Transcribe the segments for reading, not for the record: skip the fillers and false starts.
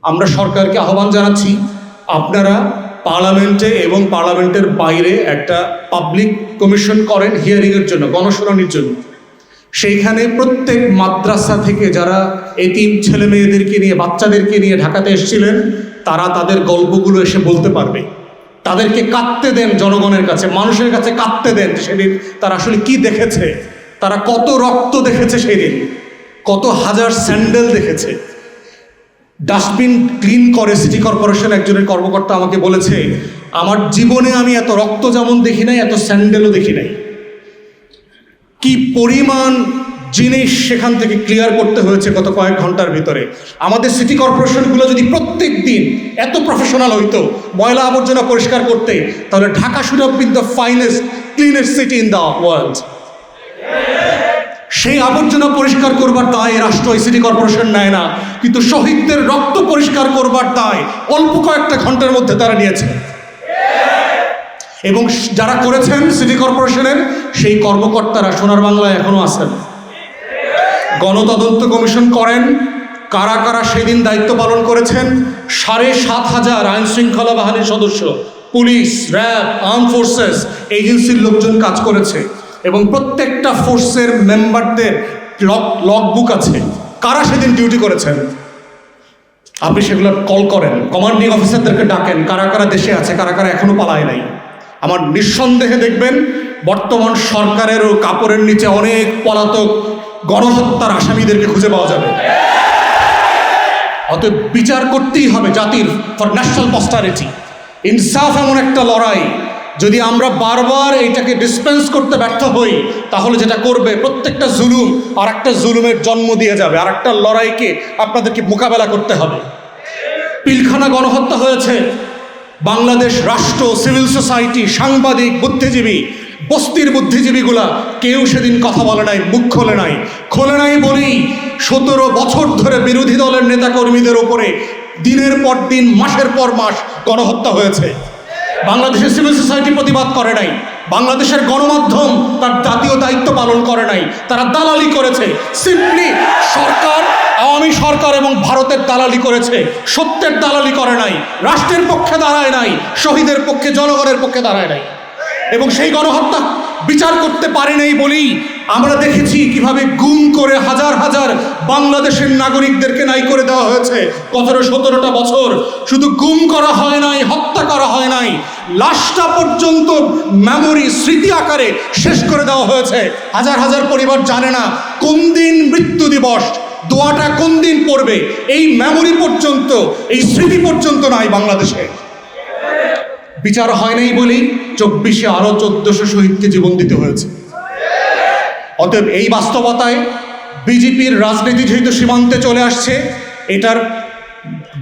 আমরা সরকারকে আহ্বান জানাচ্ছি, আপনারা পার্লামেন্টে এবং পার্লামেন্টের বাইরে একটা পাবলিক কমিশন করেন হিয়ারিংয়ের জন্য, গণশুনানির জন্য। সেইখানে প্রত্যেক মাদ্রাসা থেকে যারা এতিম ছেলে মেয়েদেরকে নিয়ে, বাচ্চাদেরকে নিয়ে ঢাকাতে এসেছিলেন, তারা তাদের গল্পগুলো এসে বলতে পারবে। তাদেরকে কাঁদতে দেন, জনগণের কাছে, মানুষের কাছে কাঁদতে দেন সেদিন তারা আসলে কি দেখেছে, তারা কত রক্ত দেখেছে সেদিন, কত হাজার স্যান্ডেল দেখেছে। ডাস্টবিন ক্লিন করে সিটি কর্পোরেশন একজনের কর্মকর্তা আমাকে বলেছে, আমার জীবনে আমি এত রক্ত যেমন দেখি নাই, এত স্যান্ডেলও দেখি নাই। কি পরিমাণ জিনিস সেখান থেকে ক্লিয়ার করতে হয়েছে গত কয়েক ঘন্টার ভিতরে। আমাদের সিটি কর্পোরেশনগুলো যদি প্রত্যেক দিন এত প্রফেশনাল হইতো ময়লা আবর্জনা পরিষ্কার করতে, তাহলে Dhaka should have been the finest cleanest city in the world. সেই আবর্জনা পরিষ্কার করবার দায় রাষ্ট্র এই সিটি কর্পোরেশন নেয় না, কিন্তু শহীদদের রক্ত পরিষ্কার করবার দায় অল্প কয়েকটা ঘন্টার মধ্যে তারা নিয়েছে। এবং যারা করেছেন সিটি কর্পোরেশনের সেই কর্মকর্তারা সোনার বাংলায় এখনো আছেন। গণতদন্ত কমিশন করেন, কারা কারা সেদিন দায়িত্ব পালন করেছেন। ৭,৫০০ আইন শৃঙ্খলা বাহিনীর সদস্য, পুলিশ, র্যাব, আর্ম ফোর্সেস, এজেন্সির লোকজন কাজ করেছে এবং প্রত্যেকটা ফোর্সের মেম্বারদের লগবুক আছে, কারা সেদিন ডিউটি করেছেন। আপনি সেগুলো কল করেন, কমান্ডিং অফিসারদেরকে ডাকেন, কারা কারা দেশে আছে, কারা কারা এখনো পালায় নাই। আমার নিঃসন্দেহে দেখবেন বর্তমান সরকারেরও কাপড়ের নিচে অনেক পলাতক গণহত্যার আসামিদেরকে খুঁজে পাওয়া যাবে। অতএব বিচার করতেই হবে জাতির, ফর ন্যাশনাল পস্টারিটি। ইনসাফ এমন একটা লড়াই, যদি আমরা বারবার এইটাকে ডিসপেন্স করতে ব্যর্থ হই, তাহলে যেটা করবে প্রত্যেকটা জুলুম আর একটা জুলুমের জন্ম দিয়ে যাবে, আর একটা লড়াইকে আপনাদেরকে মোকাবেলা করতে হবে। পিলখানা গণহত্যা হয়েছে, বাংলাদেশ রাষ্ট্র, সিভিল সোসাইটি, সাংবাদিক, বুদ্ধিজীবী, বস্তির বুদ্ধিজীবীগুলা কেউ সেদিন কথা বলে নাই, মুখ খোলে নাই। খোলে নাই বলেই ১৭ বছর ধরে বিরোধী দলের নেতাকর্মীদের ওপরে দিনের পর দিন, মাসের পর মাস গণহত্যা হয়েছে। বাংলাদেশের সিভিল সোসাইটি প্রতিবাদ করে নাই, বাংলাদেশের গণমাধ্যম তার জাতীয় দায়িত্ব পালন করে নাই, তারা দালালি করেছে। সিম্পলি সরকার, আওয়ামী সরকার এবং ভারতের দালালি করেছে, সত্যের দালালি করে নাই, রাষ্ট্রের পক্ষে দাঁড়ায় নাই, শহীদের পক্ষে, জনগণের পক্ষে দাঁড়ায় নাই। এবং সেই গণহত্যা বিচার করতে পারে নাই বলেই আমরা দেখেছি কিভাবে গুম করে হাজার হাজার বাংলাদেশের নাগরিকদেরকে নাই করে দেওয়া হয়েছে। ১৫-১৭টা বছর শুধু গুম করা হয় নাই, হত্যা করা হয় নাই, লাশটা পর্যন্ত মেমোরি, স্মৃতি আকারে শেষ করে দেওয়া হয়েছে। হাজার হাজার পরিবার জানে না কোন দিন মৃত্যু দিবস, দোয়াটা কোন দিন পড়বে, এই মেমোরি পর্যন্ত, এই স্মৃতি পর্যন্ত নাই বাংলাদেশে। বিচার হয় নাই বলেই ২৪-এ আরো ১৪০০ শহীদকে জীবন দিতে হয়েছে। অতএব এই বাস্তবতায় বিজেপির রাজনীতি যেহেতু সীমান্তে চলে আসছে, এটার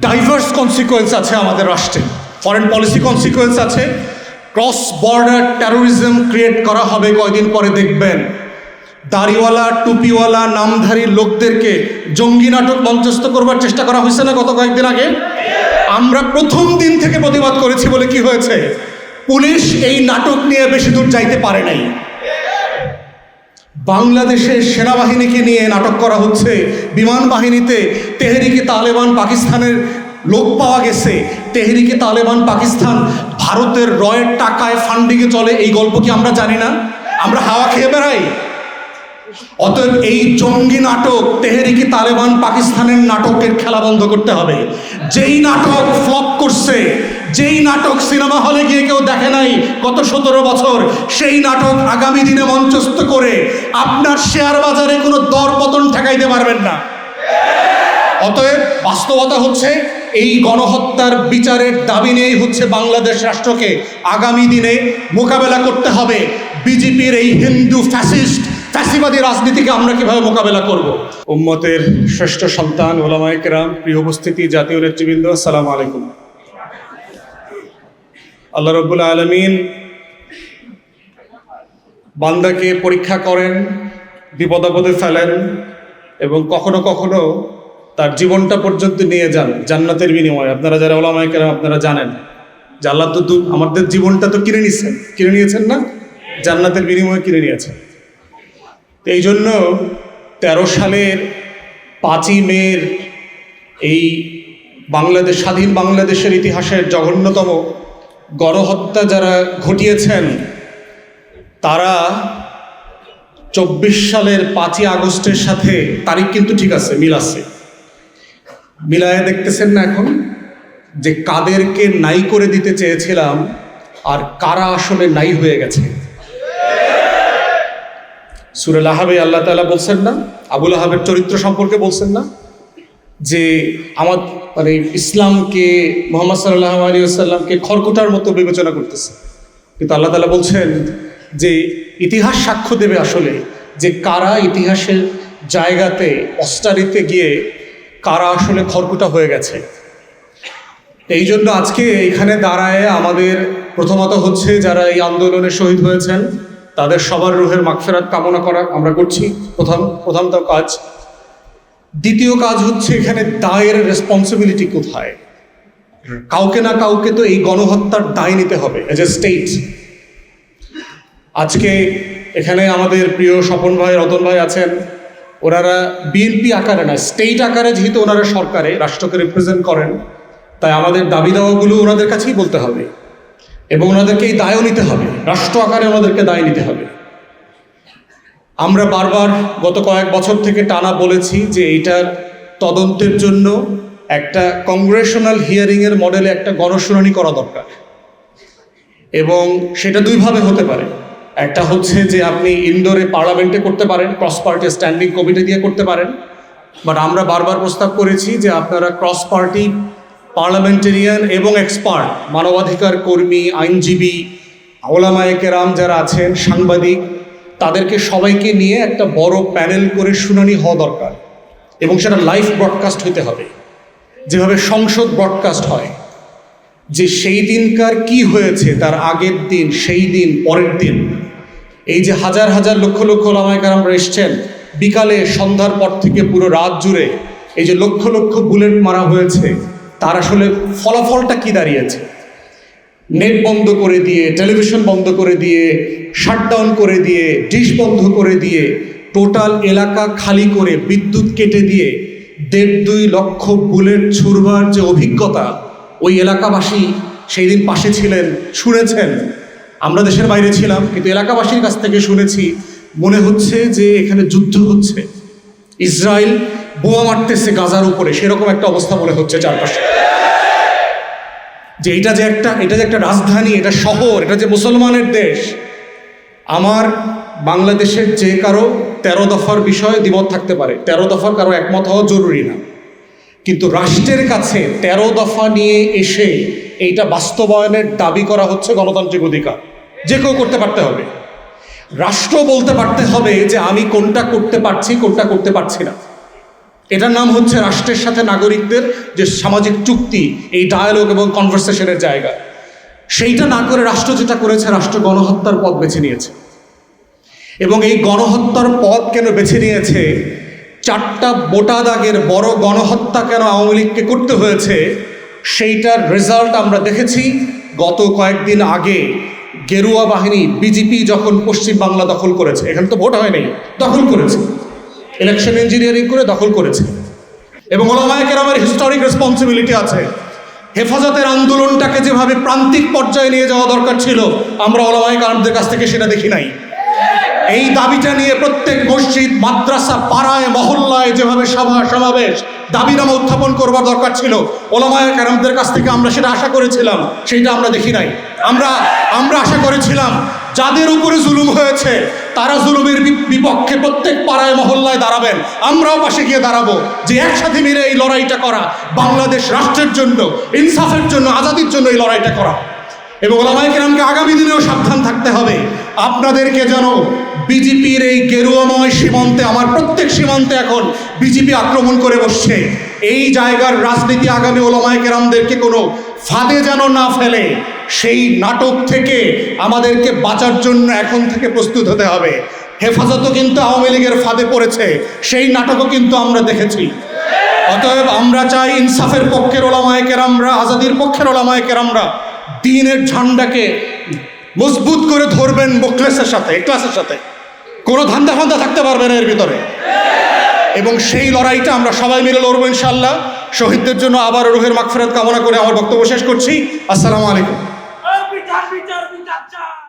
ডাইভার্স কনসিকুয়েন্স আছে আমাদের রাষ্ট্রে, ফরেন পলিসি কনসিকুয়েন্স আছে, ক্রস বর্ডার টেরোরিজম ক্রিয়েট করা হবে। কয়দিন পরে দেখবেন দাড়িওয়ালা, টুপিওয়ালা, নামধারী লোকদেরকে জঙ্গি নাটক মঞ্চস্থ করবার চেষ্টা করা হয়েছে না গত কয়েকদিন আগে? আমরা প্রথম দিন থেকে প্রতিবাদ করেছি বলে কি হয়েছে? পুলিশ এই নাটক নিয়ে বেশি দূর যাইতে পারে নাই। বাংলাদেশের সেনাবাহিনীকে নিয়ে নাটক করা হচ্ছে, বিমান বাহিনীতে তেহরিকে তালেবান পাকিস্তানের লোক পাওয়া গেছে। তেহরিকে তালেবান পাকিস্তান ভারতের রয়ের টাকায় ফান্ডিংয়ে চলে, এই গল্প কি আমরা জানি না? আমরা হাওয়া খেয়ে বেড়াই? অতএব এই জঙ্গি নাটক, তেহরিকে তালেবান পাকিস্তানের নাটকের খেলা বন্ধ করতে হবে। যেই নাটক ফ্লপ করছে, যেই নাটক সিনেমা হলে গিয়ে কেউ দেখে নাই গত ১৭ বছর, সেই নাটক আগামী দিনে মঞ্চস্থ করে আপনার শেয়ার বাজারে কোনো দর পতন ঠেকাইতে পারবেন না। অতএব বাস্তবতা হচ্ছে এই গণহত্যার বিচারের দাবি নিয়েই হচ্ছে বাংলাদেশ রাষ্ট্রকে আগামী দিনে মোকাবেলা করতে হবে। বিজেপির এই হিন্দু ফ্যাসিবাদী রাজনীতিকে আমরা কিভাবে মোকাবেলা করব? উম্মতের শ্রেষ্ঠ সন্তান, ওলামায়ে কেরাম, প্রিয় উপস্থিতি, জাতীয় নেতৃবৃন্দ, আসসালামু আলাইকুম। আল্লাহ রাব্বুল আলামিন বান্দাকে পরীক্ষা করেন, বিপদ আপদে ফেলেন এবং কখনো কখনো তার জীবনটা পর্যন্ত নিয়ে যান জান্নাতের বিনিময়ে। আপনারা যারা ওলামায়ে কেরাম, আপনারা জানেন যে আল্লাহ তো আমাদের জীবনটা তো কিনে নিয়েছেন না, জান্নাতের বিনিময়ে কিনে নিয়েছেন। এই জন্য ১৩ সালের ৫ই মের এই স্বাধীন বাংলাদেশের ইতিহাসের জঘন্যতম গণহত্যা যারা ঘটিয়েছেন, তারা 24 সালের 5ই আগস্টের সাথে তারিখ কিন্তু ঠিক আছে, মিল আছে, মিলায় দেখতেছেন না এখন যে কাদেরকে নাই করে দিতে চেয়েছিলাম আর কারা আসলে নাই হয়ে গেছে। সূরা লাহাবে আল্লাহ তাআলা বলছেন না, আবুল আহাবের চরিত্র সম্পর্কে বলছেন না যে ইসলামকে, মুহাম্মদ সাল্লাল্লাহু আলাইহি ওয়াসাল্লামকে খড়কুটার মতো বিবেচনা করতেছে, কিন্তু আল্লাহ তাআলা বলছেন যে ইতিহাস সাক্ষ্য দেবে আসলে যে কারা ইতিহাসের জায়গাতে অস্টারিতে গিয়ে কারা আসলে খড়কুটা হয়ে গেছে। এই জন্য আজকে এখানে দাঁড়ায় আমাদের প্রথমত হচ্ছে যারা এই আন্দোলনে শহীদ হয়েছেন তাদের সবার রুহের মাগফিরাত কামনা করা আমরা করছি, প্রথমত কাজ। দ্বিতীয় কাজ হচ্ছে এখানে দায়ের রেসপন্সিবিলিটি কোথায়? কাউকে না কাউকে তো এই গণহত্যার দায় নিতে হবে এজ এ স্টেট। আজকে এখানে আমাদের প্রিয় স্বপন ভাই, রতন ভাই আছেন, ওনারা বিএনপি আকারে না, স্টেট আকারে যেহেতু ওনারা সরকারে রাষ্ট্রকে রিপ্রেজেন্ট করেন, তাই আমাদের দাবি দাওয়াগুলো ওনাদের কাছেই বলতে হবে এবং ওনাদেরকে এই দায়ও নিতে হবে, রাষ্ট্র আকারে ওনাদেরকে দায় নিতে হবে। আমরা বারবার গত কয়েক বছর থেকে টানা বলেছি যে এইটার তদন্তের জন্য একটা কংগ্রেশনাল হিয়ারিংয়ের মডেলে একটা গণশুনানি করা দরকার, এবং সেটা দুইভাবে হতে পারে। একটা হচ্ছে যে আপনি ইনডোরে পার্লামেন্টে করতে পারেন, ক্রস পার্টি স্ট্যান্ডিং কমিটি দিয়ে করতে পারেন, বাট আমরা বারবার প্রস্তাব করেছি যে আপনারা ক্রস পার্টি পার্লামেন্টেরিয়ান এবং এক্সপার্ট, মানবাধিকার কর্মী, আইনজীবী, ওলামায়ে কেরাম যারা আছেন, সাংবাদিক, তাদেরকে সবাইকে নিয়ে একটা বড় প্যানেল করে শুনানি হওয়া দরকার, এবং সেটা লাইভ ব্রডকাস্ট হতে হবে, যেভাবে সংসদ ব্রডকাস্ট হয়, যে সেই দিনকার কি হয়েছে তার আগের দিন, সেই দিন, পরের দিন। এই যে হাজার হাজার লক্ষ লক্ষ ওলামায়ে কেরামরা এসছেন, বিকালে সন্ধ্যার পর থেকে পুরো রাত জুড়ে এই যে লক্ষ লক্ষ বুলেট মারা হয়েছে, তার আসলে ফলাফলটা কি দাঁড়িয়েছে? নেট বন্ধ করে দিয়ে, টেলিভিশন বন্ধ করে দিয়ে, শাটডাউন করে দিয়ে, ডিশ বন্ধ করে দিয়ে, টোটাল এলাকা খালি করে, বিদ্যুৎ কেটে দিয়ে 1.5-2 লক্ষ বুলেট ছুড়বার যে অভিজ্ঞতা, ওই এলাকাবাসী সেই দিন পাশে ছিলেন, শুনেছেন। আমরা দেশের বাইরে ছিলাম, কিন্তু এলাকাবাসীর কাছ থেকে শুনেছি, মনে হচ্ছে যে এখানে যুদ্ধ হচ্ছে, ইসরায়েল বোমা মারতেছে গাজার উপরে, সেরকম একটা অবস্থা মনে হচ্ছে চারপাশে। যে এটা যে একটা রাজধানী, এটা শহর, এটা যে মুসলমানের দেশ। আমার বাংলাদেশের যে কারো 13 দফার বিষয়ে দ্বিমত থাকতে পারে, 13 দফার কারো একমত হওয়া জরুরি না, কিন্তু রাষ্ট্রের কাছে 13 দফা নিয়ে এসে এইটা বাস্তবায়নের দাবি করা হচ্ছে গণতান্ত্রিক অধিকার, যে কেউ করতে পারতে হবে। রাষ্ট্র বলতে পারতে হবে যে আমি কোনটা করতে পারছি, কোনটা করতে পারছি না। এটার নাম হচ্ছে রাষ্ট্রের সাথে নাগরিকদের যে সামাজিক চুক্তি, এই ডায়ালগ এবং কনভারসেশনের জায়গা। সেইটা না করে রাষ্ট্র যেটা করেছে, রাষ্ট্র গণহত্যার পথ বেছে নিয়েছে। এবং এই গণহত্যার পথ কেন বেছে নিয়েছে, 4টা মোটা দাগের বড় গণহত্যা কেন আওয়ামী লীগকে করতে হয়েছে, সেইটার রেজাল্ট আমরা দেখেছি গত কয়েকদিন আগে। গেরুয়া বাহিনী, বিজেপি যখন পশ্চিম বাংলা দখল করেছে, এখানে তো ভোট হয় নাই, দখল করেছে, ইলেকশন ইঞ্জিনিয়ারিং করে দখল করেছে। এবং ওলামায়ে কেরামের হিস্টোরিক রেসপন্সিবিলিটি আছে। হেফাজতের আন্দোলনটাকে যেভাবে প্রান্তিক পর্যায়ে নিয়ে যাওয়া দরকার ছিল, আমরা ওলামায়ে কেরামদের কাছ থেকে সেটা দেখি নাই। এই দাবিটা নিয়ে প্রত্যেক মসজিদ, মাদ্রাসা, পাড়ায়, মহল্লায় যেভাবে সভা সমাবেশ, দাবিনামা উত্থাপন করবার দরকার ছিল, ওলামায়ে কেরামদের কাছ থেকে আমরা সেটা আশা করেছিলাম, সেইটা আমরা দেখি নাই। আমরা আশা করেছিলাম যাদের উপরে জুলুম হয়েছে তারা জুলুমের বিপক্ষে প্রত্যেক পাড়ায় মহল্লায় দাঁড়াবেন, আমরাও পাশে গিয়ে দাঁড়াবো, যে একসাথে মিলে এই লড়াইটা করা, বাংলাদেশ রাষ্ট্রের জন্য, ইনসাফের জন্য, আজাদির জন্য এই লড়াইটা করা। এবং ওলামায়ে কেরামকে আগামী দিনেও সাবধান থাকতে হবে, আপনাদেরকে যেন বিজেপির এই গেরুয়াময় সীমান্তে, আমার প্রত্যেক সীমান্তে এখন বিজেপি আক্রমণ করে বসছে, এই জায়গার রাজনীতি আগামী ওলামায়ে কেরামদেরকে কোনো ফাঁদে যেন না ফেলে, সেই নাটক থেকে আমাদেরকে বাঁচার জন্য এখন থেকে প্রস্তুত হতে হবে। হেফাজতও কিন্তু আওয়ামী লীগের ফাঁদে পড়েছে, সেই নাটকও কিন্তু আমরা দেখেছি। অতএব আমরা চাই ইনসাফের পক্ষের ওলামায়ে কেরামরা, আজাদির পক্ষের ওলামায়ে কেরামরা দ্বীনের ঝান্ডাকে মজবুত করে ধরবেন, মুখলেসের সাথে, ইখলাসের সাথে, কোনো ধান্দা ফান্দা থাকতে পারবে না এর ভিতরে। এবং সেই লড়াইটা আমরা সবাই মিলে লড়বো ইনশাআল্লাহ। শহীদদের জন্য আবার রুহের মাগফিরাত কামনা করে আমার বক্তব্য শেষ করছি। আসসালামু আলাইকুম।